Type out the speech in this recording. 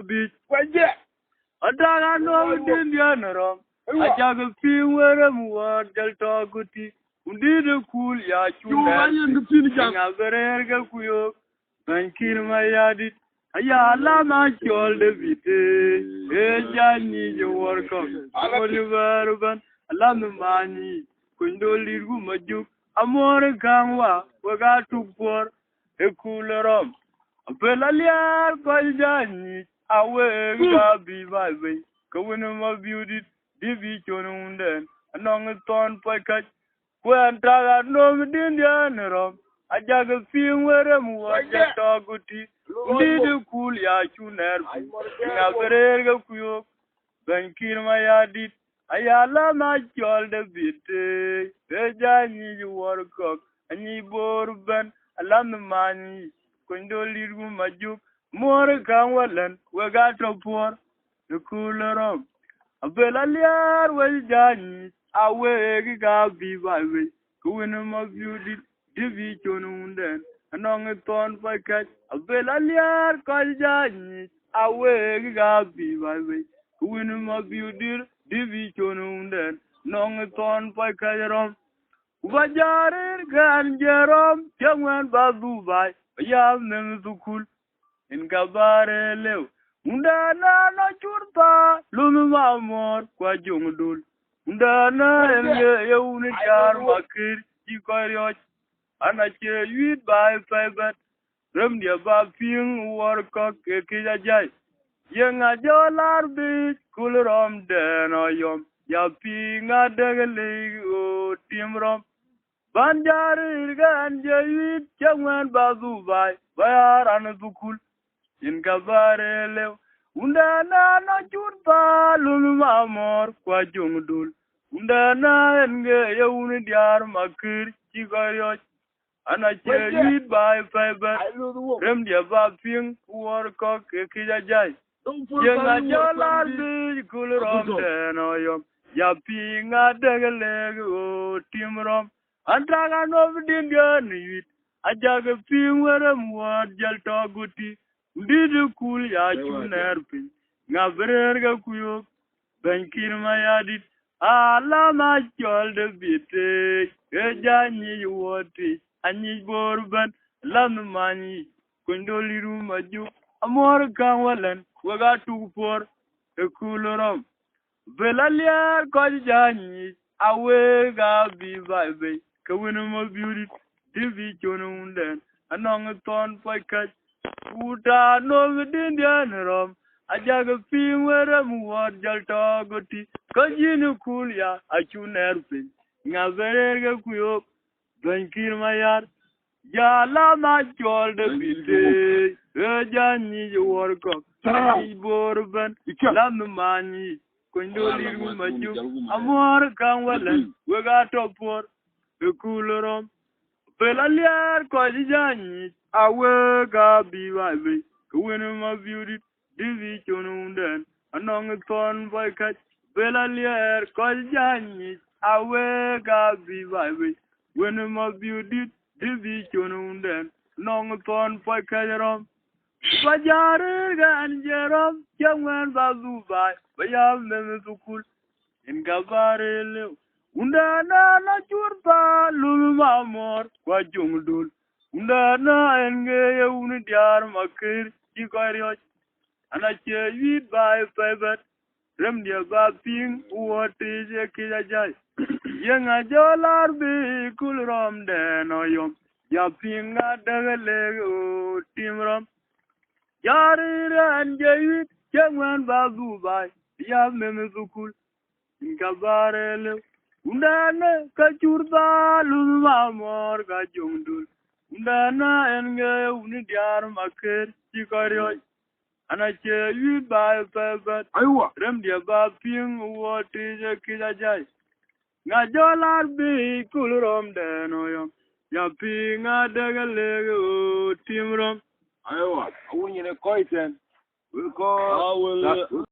beach. Adaga no Indian. I jug a few where I'm what they'll talk with you. Did a cool ya Chuga Kuyo. Banking my yardit. Ayala my shoulder beat. I need your work on. Oliver Van. Alam the money. Kundoli Gumajuk. Amore Kangwa. Waga to pour a cooler rum. A Pelalia Kaljani. Away Gabi Vibe. Kawinum beauty. Divi Chonunden. Anong a ton pocket. When Traga no Indian rum. I jag a few where I'm what you talk with you. Did a cool ya tuner. Navarega Kuyo. Banking my yardit. Ayala my shoulder beat. I need you work up. And ye borban. Alam the money. Kundoli Majuk. More Kangwalan. We got a poor. The cooler rum. A Bellaliar was Johnny. Away Gabi Vibe. Kawinum of beauty. Divi Chonunden. Anong a ton by catch. A Bellaliar Kaljani. Away Gabi Vibe. Kawinum of beauty. Divi Chonunden. Nong a ton by Kajarom. Vajarir Ganjarom. Young Babu by. Yam them so cool. In Gabare Lew. Undana no churpa. Lumma more. Quajungdul. Undana and ye unit yar makir. Chikoyot. And I cheer you by five. Remdia Bafing Warcock Kijay. Young a jolar beach, cooler on den or yum. Yapping a dagally o timrom. Banjari ganja you, young bazu by anazukul. In Gavare lew. Undana no churpa, Luma more, Quajungdul. Undana and gay unit yar makir. Chikoyot. And I cheer you by fiber. Remdia Bafing Warcock Kijay. Young a jolar beach, cooler on den or yum. Yapping a dagale o timrom. And Dragon of Indian. I jag a few where I'm what you'll talk with you. Did you cool ya nerpin? Navarega Kuyo. Banking my yardit. Allah my shoulder beat. Ejani you want it. I need Borban. Lam money. Kundoli Rumaju. Amor Kangwalan. We got to pour a cooler rum. Belalia Kaljani. Away Gabi Vibe. Kawinum of beauty. Divi Chonunden. Anong a ton pocket. Uta no Indian rum. I jag a few where I'm what you'll talk with you. Kajinu cool ya. I chew nerpin. Navarega Kuyo. Banking my yard. Yala my shoulder beat. Ejani you work up. Borban. Lam the money. Kundoli Maju. Amor Kangwalan. We got up for the cooler rum. Pelalia Kaljani. Awe Gabi Vibe. Kawinum of beauty. Divi Chonunden. Anong a ton by catch. Pelalia Kaljani. Awe Gabi Vibe. Winum of beauty. Divi Chonunden. Nong a ton by Kajarom. Vajarir Ganjarom. Young Bazu by. Bayam them so cool. In Gavare Lew. Undana na churpa. Luma more. Quajungdul. Undana and gay unit yar makir. Chikoyot. And I cheer you by fiber. Remdia Bafing what is a Kijay. Young a jolar be cool rum den or yum. Yapping a dagale o timrom. Yari and Jay, young Babu by. Yam Memezukul. In Gavare. Undana Kachurba Luma more Gajungdul. Undana and gay unit yar makir. Chikoyot. And I cheer you by fiber. Remdia Bafing what is a Kijay. Najolar be cool rum den or yum. Yapping a dagale o timrom. Awurnyin Nhial. We'll call.